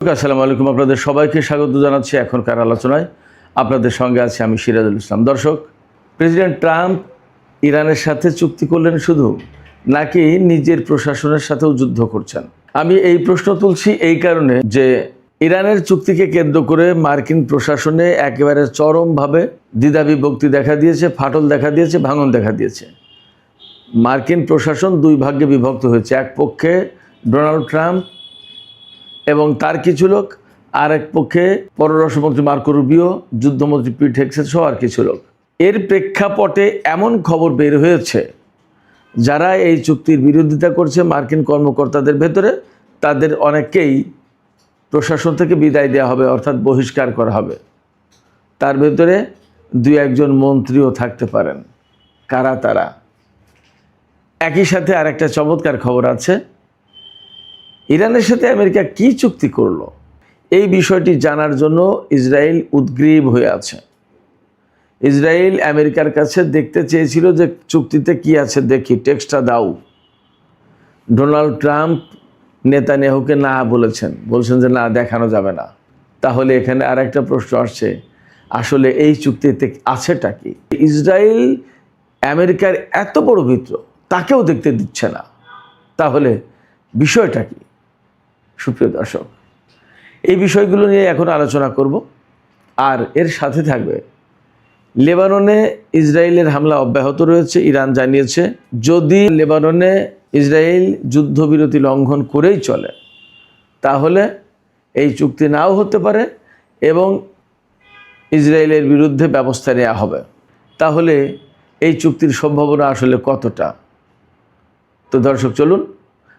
আসসালামু আলাইকুম, আপনাদের সবাইকে স্বাগত জানাচ্ছি এখনকার আলোচনায়। আপনাদের সঙ্গে আছি আমি সিরাজুল ইসলাম। দর্শক, প্রেসিডেন্ট ট্রাম্প ইরানের সাথে চুক্তি করলেন শুধু, নাকি নিজের প্রশাসনের সাথেও যুদ্ধ করছেন? আমি এই প্রশ্ন তুলছি এই কারণে যে ইরানের চুক্তিকে কেন্দ্র করে মার্কিন প্রশাসনে একেবারে চরমভাবে দ্বিধাবিভক্তি দেখা দিয়েছে, ফাটল দেখা দিয়েছে, ভাঙন দেখা দিয়েছে। মার্কিন প্রশাসন দুই ভাগে বিভক্ত হয়েছে। এক পক্ষে ডোনাল্ড ট্রাম্প এবং তার কিছু লোক, আর এক পক্ষে পররাষ্ট্রমন্ত্রী মার্কো রুবিও, যুদ্ধমন্ত্রী পিট হেগসেট সহ আর কিছু লোক। এর প্রেক্ষাপটে এমন খবর বের হয়েছে, যারা এই চুক্তির বিরোধিতা করছে মার্কিন কর্মকর্তাদের ভেতরে, তাদের অনেককেই প্রশাসন থেকে বিদায় দেওয়া হবে, অর্থাৎ বহিষ্কার করা হবে। তার ভেতরে দুই একজন মন্ত্রীও থাকতে পারেন। কারা তারা? একই সাথে আর একটা চমৎকার খবর আছে। ইরানের সাথে আমেরিকা কি চুক্তি করলো, এই বিষয়টি জানার জন্য ইসরায়েল উদ্গ্রীব হয়ে আছে। ইসরায়েল আমেরিকার কাছে দেখতে চেয়েছিল যে চুক্তিতে কি আছে দেখি, টেক্সটটা দাও। ডোনাল্ড ট্রাম্প নেতানিয়াহুকে না বলছেন যে না, দেখানো যাবে না। তাহলে এখানে আর একটা প্রশ্ন আসছে, আসলে এই চুক্তিতে আছেটা কি? ইসরায়েল আমেরিকার এত বড় মিত্র, তাকেও দেখতে দিচ্ছে না, তাহলে বিষয়টা কি? সুপ্রিয় দর্শক, এই বিষয়গুলো নিয়ে এখন আলোচনা করব। আর এর সাথে থাকবে, লেবাননে ইসরায়েলের হামলা অব্যাহত রয়েছে। ইরান জানিয়েছে যদি লেবাননে ইসরায়েল যুদ্ধবিরতি লঙ্ঘন করেই চলে, তাহলে এই চুক্তি নাও হতে পারে এবং ইসরায়েলের বিরুদ্ধে ব্যবস্থা নেওয়া হবে। তাহলে এই চুক্তির সম্ভাবনা আসলে কতটা? তো দর্শক, চলুন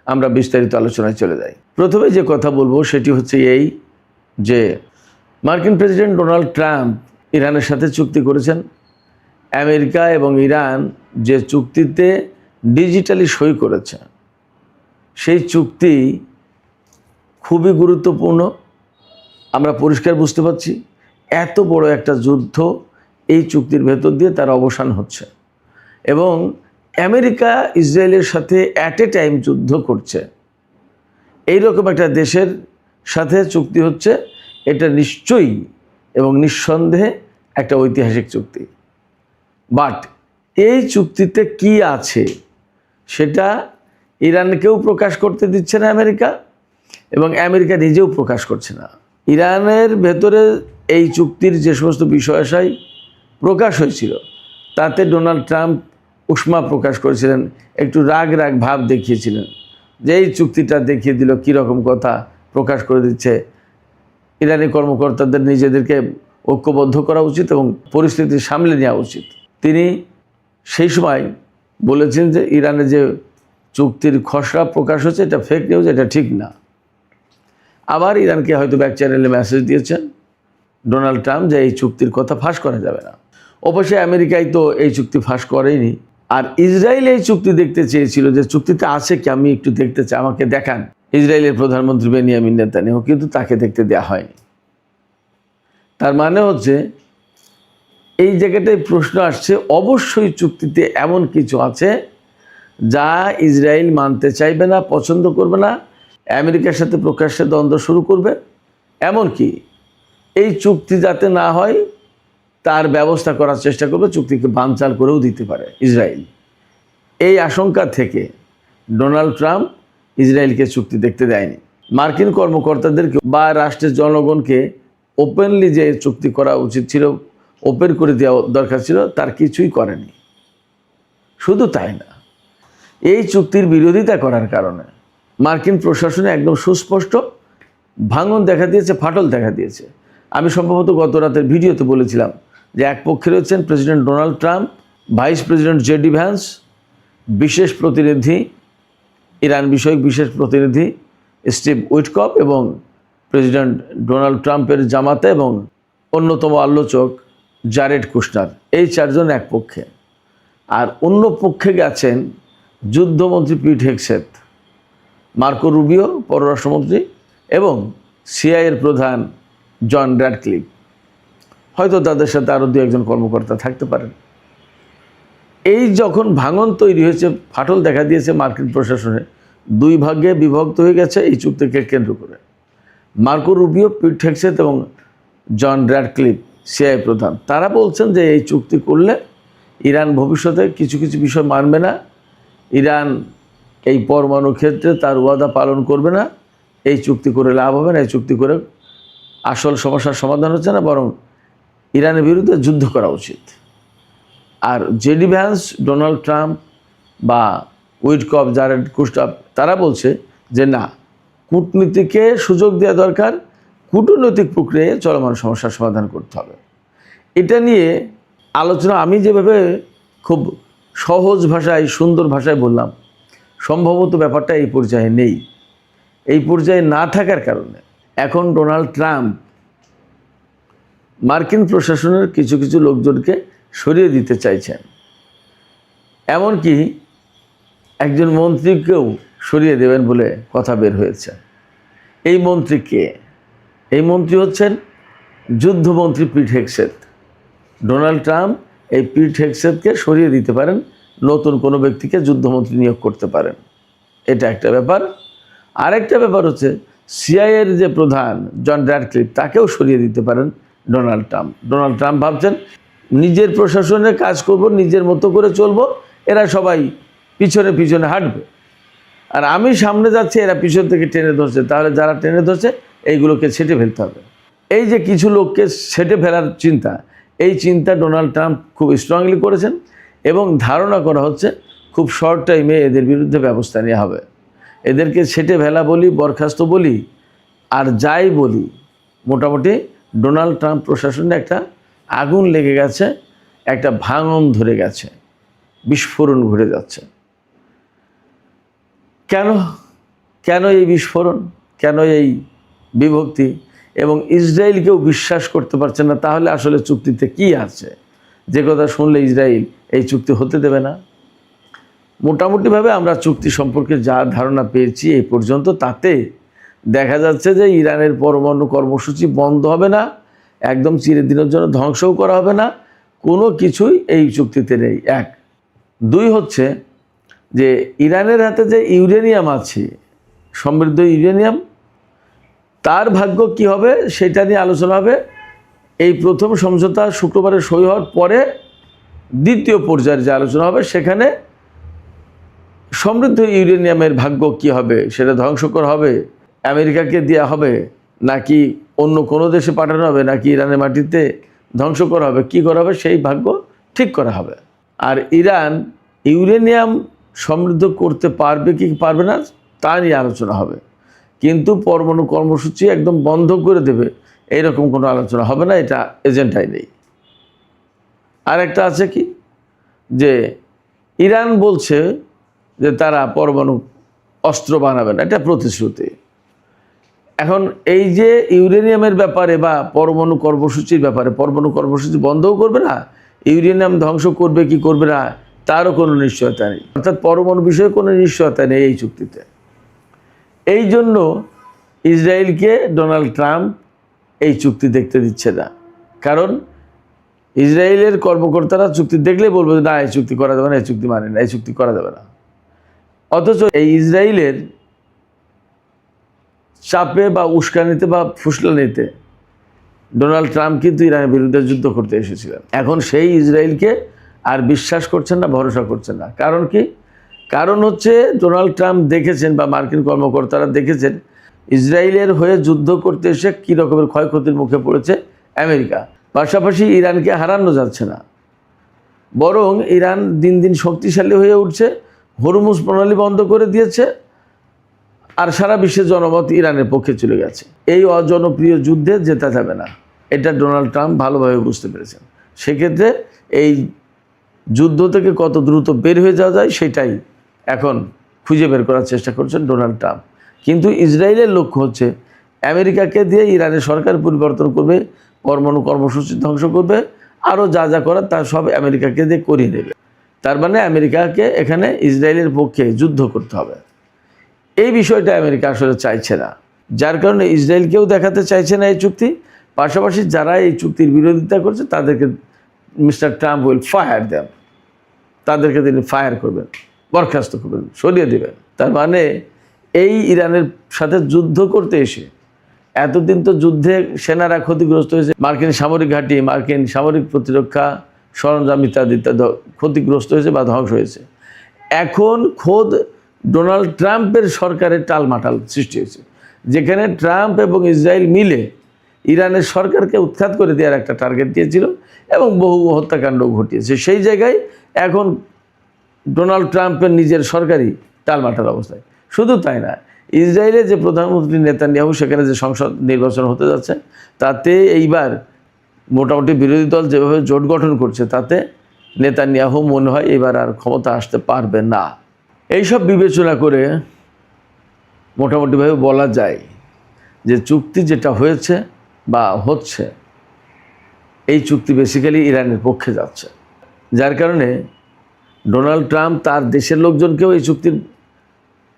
আমরা বিস্তারিত আলোচনায় চলে যাই। প্রথমে যে কথা বলবো সেটি হচ্ছে এই যে মার্কিন প্রেসিডেন্ট ডোনাল্ড ট্রাম্প ইরানের সাথে চুক্তি করেছেন। আমেরিকা এবং ইরান যে চুক্তিতে ডিজিটালি সই করেছে, সেই চুক্তি খুবই গুরুত্বপূর্ণ। আমরা পরিষ্কার বুঝতে পারছি এত বড় একটা যুদ্ধ এই চুক্তির ভেতর দিয়ে তার অবসান হচ্ছে, এবং আমেরিকা ইসরায়েলের সাথে অ্যাট এ টাইম যুদ্ধ করছে। এইরকম একটা দেশের সাথে চুক্তি হচ্ছে, এটা নিশ্চয়ই এবং নিঃসন্দেহে একটা ঐতিহাসিক চুক্তি। বাট এই চুক্তিতে কি আছে সেটা ইরানকেও প্রকাশ করতে দিচ্ছে না আমেরিকা, এবং আমেরিকা নিজেও প্রকাশ করছে না। ইরানের ভেতরে এই চুক্তির যে সমস্ত বিষয়াশয় প্রকাশ হয়েছিল, তাতে ডোনাল্ড ট্রাম্প উষ্মা প্রকাশ করেছিলেন, একটু রাগ ভাব দেখিয়েছিলেন যে এই চুক্তিটা দেখিয়ে দিল কীরকম কথা প্রকাশ করে দিচ্ছে। ইরানি কর্মকর্তাদের নিজেদেরকে ঐক্যবদ্ধ করা উচিত এবং পরিস্থিতি সামলে নেওয়া উচিত। তিনি সেই সময় বলেছেন যে ইরানে যে চুক্তির খসড়া প্রকাশ হচ্ছে এটা ফেক নিউজ, এটা ঠিক না। আবার ইরানকে হয়তো ব্যাক চ্যানেলে মেসেজ দিয়েছেন ডোনাল্ড ট্রাম্প যে এই চুক্তির কথা ফাঁস করা যাবে না। অবশ্যই আমেরিকায় তো এই চুক্তি ফাঁস করেনি। আর ইসরায়েল এই চুক্তি দেখতে চেয়েছিল যে চুক্তিতে আছে কি, আমি একটু দেখতে চাই, আমাকে দেখান। ইসরায়েলের প্রধানমন্ত্রী বেনিয়ামিন নেতানিয়াহু, কিন্তু তাকে দেখতে দেওয়া হয়নি। তার মানে হচ্ছে এই জায়গাটায় প্রশ্ন আসছে, অবশ্যই চুক্তিতে এমন কিছু আছে যা ইসরায়েল মানতে চাইবে না, পছন্দ করবে না, আমেরিকার সাথে প্রকাশ্যে দ্বন্দ্ব শুরু করবে, এমনকি এই চুক্তি যাতে না হয় তার ব্যবস্থা করার চেষ্টা করবে, চুক্তিকে বানচাল করেও দিতে পারে ইসরায়েল। এই আশঙ্কা থেকে ডোনাল্ড ট্রাম্প ইসরায়েলকে চুক্তি দেখতে দেয়নি। মার্কিন কর্মকর্তাদেরকে বা রাষ্ট্রের জনগণকে ওপেনলি যে চুক্তি করা উচিত ছিল, ওপেন করে দেওয়া দরকার ছিল, তার কিছুই করেনি। শুধু তাই না, এই চুক্তির বিরোধিতা করার কারণে মার্কিন প্রশাসনে একদম সুস্পষ্ট ভাঙন দেখা দিয়েছে, ফাটল দেখা দিয়েছে। আমি সম্ভবত গত রাতের ভিডিওতে বলেছিলাম যে এক পক্ষে রয়েছেন president Donald Trump, vice president JD Vance, বিশেষ প্রতিনিধি, ইরান বিষয়ক বিশেষ প্রতিনিধি স্টিভ উইটকফ, এবং প্রেসিডেন্ট ডোনাল্ড ট্রাম্পের জামাতা এবং অন্যতম আলোচক জারেড কুশনার। এই চারজন এক পক্ষে। আর অন্য পক্ষে গেছেন যুদ্ধমন্ত্রী পিট হেগসেট, মার্কো রুবিও পররাষ্ট্রমন্ত্রী, এবং সিআইএর প্রধান জন র্যাডক্লিফ। হয়তো তাদের সাথে আরও দু একজন কর্মকর্তা থাকতে পারেন। এই যখন ভাঙন তৈরি হয়েছে, ফাটল দেখা দিয়েছে মার্কিন প্রশাসনে, দুই ভাগে বিভক্ত হয়ে গেছে এই চুক্তিকে কেন্দ্র করে। মার্কো রুবিও, পিট হেগসেথ এবং জন র্যাডক্লিফ সিআইএ প্রধান, তারা বলছেন যে এই চুক্তি করলে ইরান ভবিষ্যতে কিছু কিছু বিষয় মানবে না, ইরান এই পরমাণু ক্ষেত্রে তার ওয়াদা পালন করবে না, এই চুক্তি করে লাভ হবে না, এই চুক্তি করে আসল সমস্যার সমাধান হচ্ছে না, বরং ইরানের বিরুদ্ধে যুদ্ধ করা উচিত। আর জেডি ভ্যান্স, ডোনাল্ড ট্রাম্প বা উইটকফ, জারেড কুস্টাফ তারা বলছে যে না, কূটনীতিকে সুযোগ দেওয়া দরকার, কূটনৈতিক প্রক্রিয়ায় চলমান সমস্যার সমাধান করতে হবে। এটা নিয়ে আলোচনা আমি যেভাবে খুব সহজ ভাষায়, সুন্দর ভাষায় বললাম, সম্ভবত ব্যাপারটা এই পর্যায়ে নেই। এই পর্যায়ে না থাকার কারণে এখন ডোনাল্ড ট্রাম্প মার্কিন প্রশাসনের কিছু কিছু লোকজনকে সরিয়ে দিতে চাইছেন, এমনকি একজন মন্ত্রীকেও সরিয়ে দেবেন বলে কথা বের হয়েছে। এই মন্ত্রী কে? এই মন্ত্রী হচ্ছেন যুদ্ধমন্ত্রী পিট হেগসেথ। ডোনাল্ড ট্রাম্প এই পিট হেগসেথকে সরিয়ে দিতে পারেন, নতুন কোনো ব্যক্তিকে যুদ্ধমন্ত্রী নিয়োগ করতে পারেন, এটা একটা ব্যাপার। আরেকটা ব্যাপার হচ্ছে সিআইএর যে প্রধান জন র্যাডক্লিফ, তাকেও সরিয়ে দিতে পারেন ডোনাল্ড ট্রাম্প। ডোনাল্ড ট্রাম্প ভাবছেন নিজের প্রশাসনের কাজ করব, নিজের মতো করে চলবো, এরা সবাই পিছনে পিছনে হাঁটবে, আর আমি সামনে যাচ্ছি, এরা পিছন থেকে টেনে ধরছে। তাহলে যারা টেনে ধরছে এইগুলোকে ছেঁটে ফেলতে হবে। এই যে কিছু লোককে ছেঁটে ফেলার চিন্তা, এই চিন্তা ডোনাল্ড ট্রাম্প খুব স্ট্রংলি করেছেন এবং ধারণা করা হচ্ছে খুব শর্ট টাইমে এদের বিরুদ্ধে ব্যবস্থা নেওয়া হবে। এদেরকে ছেঁটে ফেলা বলি, বরখাস্ত বলি, আর যাই বলি, মোটামুটি ডোনাল্ড ট্রাম্প প্রশাসনে একটা আগুন লেগে গেছে, একটা ভাঙন ধরে গেছে, বিস্ফোরণ ঘটে যাচ্ছে। কেন কেন এই বিস্ফোরণ, কেন এই বিভক্তি? এবং ইসরায়েলকেও বিশ্বাস করতে পারছে না। তাহলে আসলে চুক্তিতে কি আছে, যে কথা শুনলে ইসরায়েল এই চুক্তি হতে দেবে না। মোটামুটিভাবে আমরা চুক্তি সম্পর্কে যা ধারণা পেয়েছি এই পর্যন্ত, তাতে দেখা যাচ্ছে যে ইরানের পরমাণু কর্মসূচি বন্ধ হবে না, একদম চিরদিনের জন্য ধ্বংসও করা হবে না, কোনো কিছুই এই চুক্তিতে নেই। এক। দুই হচ্ছে যে ইরানের হাতে যে ইউরেনিয়াম আছে, সমৃদ্ধ ইউরেনিয়াম, তার ভাগ্য কি হবে সেটা নিয়ে আলোচনা হবে। এই প্রথম সমঝোতা শুক্রবারে সই হওয়ার পরে দ্বিতীয় পর্যায়ের যে আলোচনা হবে, সেখানে সমৃদ্ধ ইউরেনিয়ামের ভাগ্য কি হবে, সেটা ধ্বংস করা হবে, আমেরিকাকে দেওয়া হবে, নাকি অন্য কোনো দেশে পাঠানো হবে, নাকি ইরানের মাটিতে ধ্বংস করা হবে, কী করা হবে, সেই ভাগ্য ঠিক করা হবে। আর ইরান ইউরেনিয়াম সমৃদ্ধ করতে পারবে কি পারবে না তা নিয়ে আলোচনা হবে, কিন্তু পরমাণু কর্মসূচি একদম বন্ধ করে দেবে এইরকম কোনো আলোচনা হবে না, এটা এজেন্ডায় নেই। আর একটা আছে কি, যে ইরান বলছে যে তারা পরমাণু অস্ত্র বানাবে না, এটা প্রতিশ্রুতি। এখন এই যে ইউরেনিয়ামের ব্যাপারে বা পরমাণু কর্মসূচির ব্যাপারে, পরমাণু কর্মসূচি বন্ধও করবে না, ইউরেনিয়াম ধ্বংস করবে কি করবে না তারও কোনো নিশ্চয়তা নেই, অর্থাৎ পরমাণু বিষয়ে কোনো নিশ্চয়তা নেই এই চুক্তিতে। এই জন্য ইসরায়েলকে ডোনাল্ড ট্রাম্প এই চুক্তি দেখতে দিচ্ছে না, কারণ ইসরায়েলের কর্মকর্তারা চুক্তি দেখলেই বলবে না এই চুক্তি করা যাবে না, এই চুক্তি মানে না, এই চুক্তি করা যাবে না। অথচ এই ইসরায়েলের চাপে বা উস্কানিতে বা ফুসলানিতে ডোনাল্ড ট্রাম্প কিন্তু ইরানের বিরুদ্ধে যুদ্ধ করতে এসেছিলেন। এখন সেই ইসরায়েলকে আর বিশ্বাস করছেন না, ভরসা করছেন না। কারণ কি? কারণ হচ্ছে ডোনাল্ড ট্রাম্প দেখেছেন বা মার্কিন কর্মকর্তারা দেখেছেন ইসরায়েলের হয়ে যুদ্ধ করতে এসে কী রকমের ক্ষয়ক্ষতির মুখে পড়েছে আমেরিকা। পাশাপাশি ইরানকে হারানো যাচ্ছে না, বরং ইরান দিন দিন শক্তিশালী হয়ে উঠছে, হরমুজ প্রণালী বন্ধ করে দিয়েছে, আর সারা বিশ্বের জনমত ইরানের পক্ষে চলে গেছে। এই অজনপ্রিয় যুদ্ধে জেতা যাবে না, এটা ডোনাল্ড ট্রাম্প ভালোভাবে বুঝতে পেরেছেন। সেক্ষেত্রে এই যুদ্ধ থেকে কত দ্রুত বের হয়ে যাওয়া যায় সেটাই এখন খুঁজে বের করার চেষ্টা করছেন ডোনাল্ড ট্রাম্প। কিন্তু ইসরায়েলের লক্ষ্য হচ্ছে আমেরিকাকে দিয়ে ইরানের সরকার পরিবর্তন করবে, পরমাণু কর্মসূচি ধ্বংস করবে, আরও যা যা করার তা সব আমেরিকাকে দিয়ে করিয়ে নেবে। তার মানে আমেরিকাকে এখানে ইসরায়েলের পক্ষে যুদ্ধ করতে হবে। এই বিষয়টা আমেরিকা আসলে চাইছে না, যার কারণে ইসরায়েলকেও দেখাতে চাইছে না এই চুক্তি। পাশাপাশি যারা এই চুক্তির বিরোধিতা করছে তাদেরকে মিস্টার ট্রাম্প উইল ফায়ার দেন, তাদেরকে তিনি ফায়ার করবেন, বরখাস্ত করবেন, সরিয়ে দেবেন। তার মানে এই ইরানের সাথে যুদ্ধ করতে এসে এতদিন তো যুদ্ধে সেনারা ক্ষতিগ্রস্ত হয়েছে, মার্কিন সামরিক ঘাঁটি, মার্কিন সামরিক প্রতিরক্ষা সরঞ্জাম ইত্যাদি ইত্যাদি ক্ষতিগ্রস্ত হয়েছে বা ধ্বংস হয়েছে। এখন খোদ ডোনাল্ড ট্রাম্পের সরকারের টালমাটাল সৃষ্টি হয়েছে, যেখানে ট্রাম্প এবং ইসরায়েল মিলে ইরানের সরকারকে উৎখাত করে দেওয়ার একটা টার্গেট দিয়েছিল এবং বহু হত্যাকাণ্ড ঘটিয়েছে। সেই জায়গায় এখন ডোনাল্ড ট্রাম্পের নিজের সরকারই টালমাটাল অবস্থায়। শুধু তাই না, ইসরায়েলের যে প্রধানমন্ত্রী নেতানিয়াহু, সেখানে যে সংসদ নির্বাচন হতে যাচ্ছে, তাতে এইবার মোটামুটি বিরোধী দল যেভাবে জোট গঠন করছে, তাতে নেতানিয়াহু মনে হয় এবার আর ক্ষমতা আসতে পারবে না। এইসব বিবেচনা করে মোটামুটিভাবে বলা যায় যে চুক্তি যেটা হয়েছে বা হচ্ছে, এই চুক্তি বেসিক্যালি ইরানের পক্ষে যাচ্ছে, যার কারণে ডোনাল্ড ট্রাম্প তার দেশের লোকজনকেও এই চুক্তির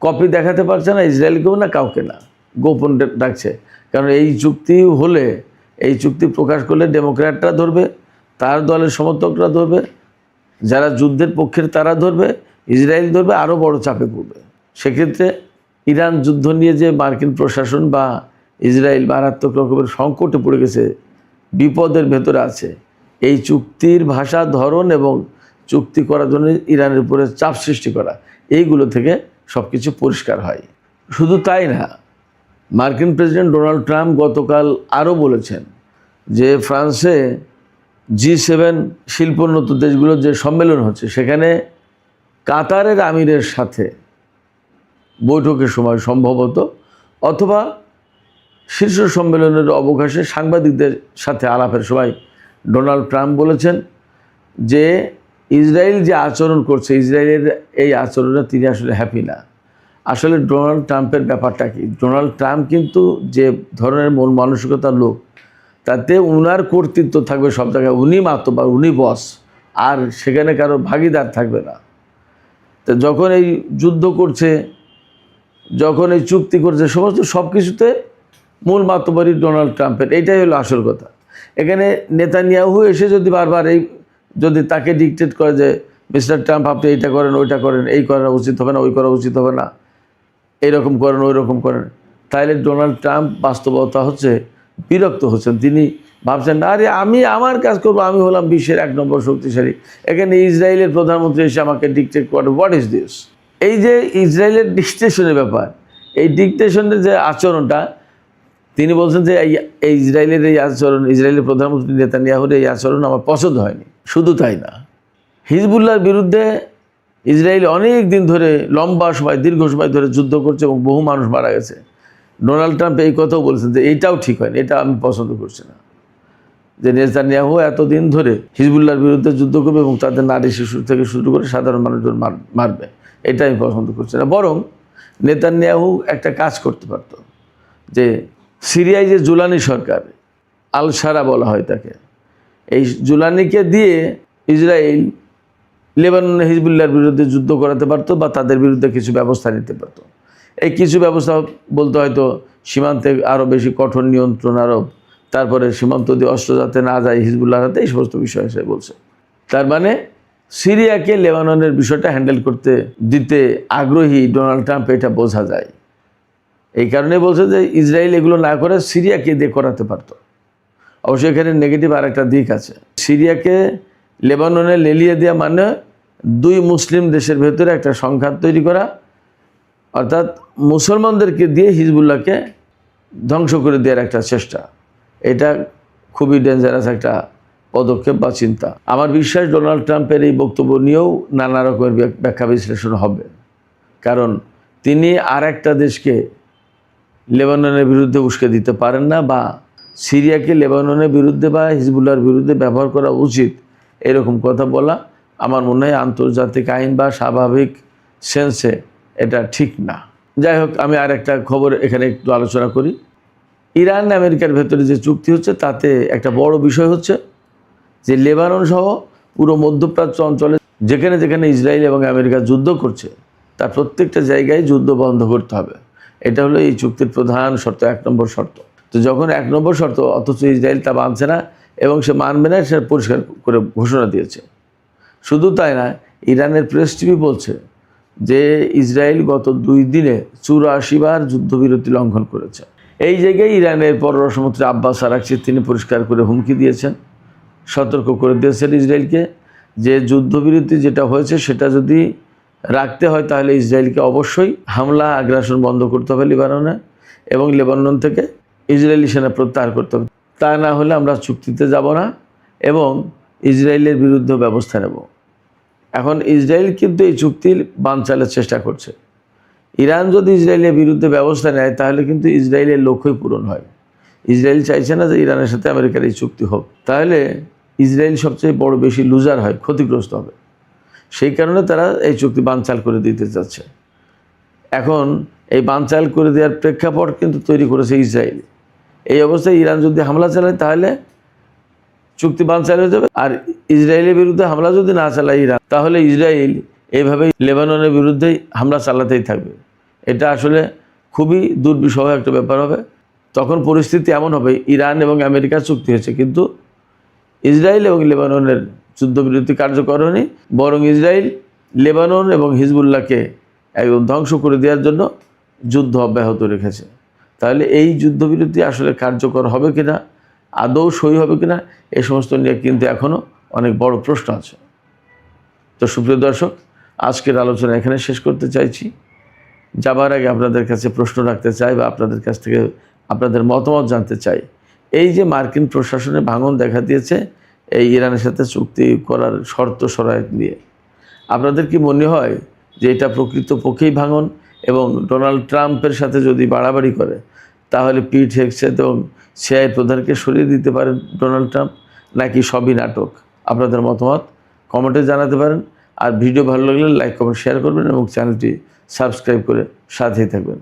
কপি দেখাতে পারছে না, ইসরায়েলকেও না, কাউকে না, গোপন ডাকছে। কারণ এই চুক্তি হলে, এই চুক্তি প্রকাশ করলে ডেমোক্র্যাটরা ধরবে, তার দলের সমর্থকরা ধরবে, যারা যুদ্ধের পক্ষের তারা ধরবে, ইসরায়েল ধরবে, আরও বড় চাপে পড়বে। সেক্ষেত্রে ইরান যুদ্ধ নিয়ে যে মার্কিন প্রশাসন বা ইসরায়েল মারাত্মক রকমের সংকটে পড়ে গেছে, বিপদের ভেতরে আছে, এই চুক্তির ভাষা, ধরন এবং চুক্তি করার জন্য ইরানের উপরে চাপ সৃষ্টি করা, এইগুলো থেকে সব কিছু পরিষ্কার হয়। শুধু তাই না, মার্কিন প্রেসিডেন্ট ডোনাল্ড ট্রাম্প গতকাল আরও বলেছেন যে ফ্রান্সে G7 শিল্পোন্নত দেশগুলোর যে সম্মেলন হচ্ছে, সেখানে কাতারের আমিরের সাথে বৈঠকের সময় সম্ভবত, অথবা শীর্ষ সম্মেলনের অবকাশে সাংবাদিকদের সাথে আলাপের সময় ডোনাল্ড ট্রাম্প বলেছেন যে ইসরায়েল যে আচরণ করছে, ইসরায়েলের এই আচরণে তিনি আসলে হ্যাপি না। আসলে ডোনাল্ড ট্রাম্পের ব্যাপারটা কি, ডোনাল্ড ট্রাম্প কিন্তু যে ধরনের মন মানসিকতার লোক, তাতে উনার কর্তৃত্ব থাকবে সব জায়গায়, উনি মাতব্বর, উনি বস, আর সেখানে কারো ভাগিদার থাকবে না। তো যখন এই যুদ্ধ করছে, যখন এই চুক্তি করছে, সমস্ত সব কিছুতে মূল মাতব্বরই ডোনাল্ড ট্রাম্পের, এইটাই হলো আসল কথা। এখানে নেতানিয়াহু এসে যদি বারবার যদি তাকে ডিকটেট করে যে মিস্টার ট্রাম্প আপনি এইটা করেন, ওইটা করেন, এই করা উচিত হবে না, ওই করা উচিত হবে না, এইরকম করেন, ওই রকম করেন, তাহলে ডোনাল্ড ট্রাম্প বাস্তবতা হচ্ছে বিরক্ত হচ্ছেন। তিনি ভাবছেন, আরে আমি আমার কাজ করবো, আমি হলাম বিশ্বের 1 নম্বর শক্তিশালী, এখানে ইসরায়েলের প্রধানমন্ত্রী এসে আমাকে ডিকটেট করে, হোয়াট ইজ দিস? এই যে ইসরায়েলের ডিকটেশনের ব্যাপার, এই ডিকটেশনের যে আচরণটা, তিনি বলছেন যে এই ইসরায়েলের এই আচরণ, ইসরায়েলের প্রধানমন্ত্রী নেতানিয়াহুর এই আচরণ আমার পছন্দ হয়নি। শুধু তাই না, হিজবুল্লাহর বিরুদ্ধে ইসরায়েল অনেক দিন ধরে, লম্বা সময়, দীর্ঘ সময় ধরে যুদ্ধ করছে এবং বহু মানুষ মারা গেছে। ডোনাল্ড ট্রাম্প এই কথাও বলেছেন যে এইটাও ঠিক হয়নি, এটা আমি পছন্দ করছি না, যে নেতানিয়াহু এতদিন ধরে হিজবুল্লাহর বিরুদ্ধে যুদ্ধ করবে এবং তাদের নারী শিশু থেকে শুরু করে সাধারণ মানুষজন মারবে, এটা আমি পছন্দ করছি না। বরং নেতানিয়াহু একটা কাজ করতে পারত, যে সিরিয়ায় যে জুলানি সরকার, আল সারা বলা হয় তাকে, এই জুলানিকে দিয়ে ইসরায়েল লেবাননে হিজবুল্লাহর বিরুদ্ধে যুদ্ধ করাতে পারতো বা তাদের বিরুদ্ধে কিছু ব্যবস্থা নিতে পারতো। এই কিছু ব্যবস্থা বলতে হয়তো সীমান্তে আরও বেশি কঠোর নিয়ন্ত্রণ আরোপ, তারপরে সীমান্ত দিয়ে অস্ত্র যাতে না যায় হিজবুল্লাহর হাতে, এই সমস্ত বিষয় সে বলছে। তার মানে সিরিয়াকে লেবাননের বিষয়টা হ্যান্ডেল করতে দিতে আগ্রহী ডোনাল্ড ট্রাম্প, এটা বোঝা যায়। এই কারণে বলছে যে ইসরায়েল এগুলো না করে সিরিয়াকে দিয়ে করাতে পারত। অবশ্যই এখানে নেগেটিভ আর একটা দিক আছে। সিরিয়াকে লেবাননে লেলিয়ে দেওয়া মানে 2 মুসলিম দেশের ভেতরে একটা সংঘাত তৈরি করা, অর্থাৎ মুসলমানদেরকে দিয়ে হিজবুল্লাহকে ধ্বংস করে দেওয়ার একটা চেষ্টা। এটা খুবই ডেঞ্জারাস একটা পদক্ষেপ বা চিন্তা। আমার বিশ্বাস ডোনাল্ড ট্রাম্পের এই বক্তব্য নিয়েও নানা রকমের ব্যাখ্যা বিশ্লেষণ হবে, কারণ তিনি আর একটা দেশকে লেবাননের বিরুদ্ধে উস্কে দিতে পারেন না, বা সিরিয়াকে লেবাননের বিরুদ্ধে বা হিজবুল্লাহর বিরুদ্ধে ব্যবহার করা উচিত, এরকম কথা বলা আমার মনে হয় আন্তর্জাতিক আইন বা স্বাভাবিক সেন্সে এটা ঠিক না। যাই হোক, আমি আর একটা খবর এখানে একটু আলোচনা করি। ইরান আমেরিকার ভেতরে যে চুক্তি হচ্ছে, তাতে একটা বড় বিষয় হচ্ছে যে লেবানন সহ পুরো মধ্যপ্রাচ্য অঞ্চলে যেখানে যেখানে ইসরায়েল এবং আমেরিকা যুদ্ধ করছে, তার প্রত্যেকটা জায়গায় যুদ্ধ বন্ধ করতে হবে। এটা হলো এই চুক্তির প্রধান শর্ত, 1 নম্বর শর্ত। তো যখন 1 নম্বর শর্ত, অথচ ইসরায়েল তা মানছে না এবং সে মানবে না, সে পরিষ্কার করে ঘোষণা দিয়েছে। শুধু তাই না, ইরানের প্রেস টিভি বলছে যে ইসরায়েল গত 2 দিনে 84 বার যুদ্ধবিরতি লঙ্ঘন করেছে। এই জায়গায় ইরানের পররাষ্ট্রমন্ত্রী আব্বাস আরাকচি তিনি পরিষ্কার করে হুমকি দিয়েছেন, সতর্ক করে দিয়েছেন ইসরায়েলকে যে যুদ্ধবিরতি যেটা হয়েছে সেটা যদি রাখতে হয় তাহলে ইসরায়েলকে অবশ্যই হামলা আগ্রাসন বন্ধ করতে হবে লেবাননে, এবং লেবানন থেকে ইসরায়েলি সেনা প্রত্যাহার করতে হবে। তা না হলে আমরা চুক্তিতে যাব না এবং ইসরায়েলের বিরুদ্ধে ব্যবস্থা নেব। এখন ইসরায়েল কিন্তু এই চুক্তির বানচালের চেষ্টা করছে। ইরান যদি ইসরায়েলের বিরুদ্ধে ব্যবস্থা নেয় তাহলে কিন্তু ইসরায়েলের লক্ষ্যই পূরণ হয়। ইসরায়েল চাইছে না যে ইরানের সাথে আমেরিকার এই চুক্তি হোক, তাহলে ইসরায়েল সবচেয়ে বড় বেশি লুজার হয়, ক্ষতিগ্রস্ত হবে। সেই কারণে তারা এই চুক্তি বানচাল করে দিতে চাচ্ছে। এখন এই বানচাল করে দেওয়ার প্রেক্ষাপট কিন্তু তৈরি করেছে ইসরায়েল। এই অবস্থায় ইরান যদি হামলা চালায় তাহলে চুক্তি বানচাল হয়ে যাবে, আর ইসরায়েলের বিরুদ্ধে হামলা যদি না চালায় ইরান, তাহলে ইসরায়েল এইভাবেই লেবাননের বিরুদ্ধেই হামলা চালাতেই থাকবে। এটা আসলে খুবই দুর্বিষহ একটা ব্যাপার হবে। তখন পরিস্থিতি এমন হবে, ইরান এবং আমেরিকার চুক্তি হয়েছে কিন্তু ইসরায়েল এবং লেবাননের যুদ্ধবিরতি কার্যকর হয়নি, বরং ইসরায়েল লেবানন এবং হিজবুল্লাহকে একদম ধ্বংস করে দেওয়ার জন্য যুদ্ধ অব্যাহত রেখেছে। তাহলে এই যুদ্ধবিরতি আসলে কার্যকর হবে কিনা, আদৌ সই হবে কিনা, এই সমস্ত নিয়ে কিন্তু এখনও অনেক বড় প্রশ্ন আছে। তো সুপ্রিয় দর্শক, আজকের আলোচনা এখানে শেষ করতে চাইছি। যাবার আগে আপনাদের কাছে প্রশ্ন রাখতে চাই বা আপনাদের কাছ থেকে আপনাদের মতামত জানতে চাই। এই যে মার্কিন প্রশাসনে ভাঙন দেখা দিয়েছে এই ইরানের সাথে চুক্তি করার শর্ত শরায়ত নিয়ে, আপনাদের কি মনে হয় যে এটা প্রকৃতপক্ষেই ভাঙন, এবং ডোনাল্ড ট্রাম্পের সাথে যদি বাড়াবাড়ি করে তাহলে পিট হেগসেথ এবং সিআইএ প্রধানকে সরিয়ে দিতে পারেন ডোনাল্ড ট্রাম্প, নাকি সবই নাটক? আপনাদের মতামত কমেন্টে জানাতে পারেন। আর ভিডিও ভালো লাগলে লাইক কমেন্ট শেয়ার করবেন এবং চ্যানেলটি সাবস্ক্রাইব করে সাথেই থাকবেন।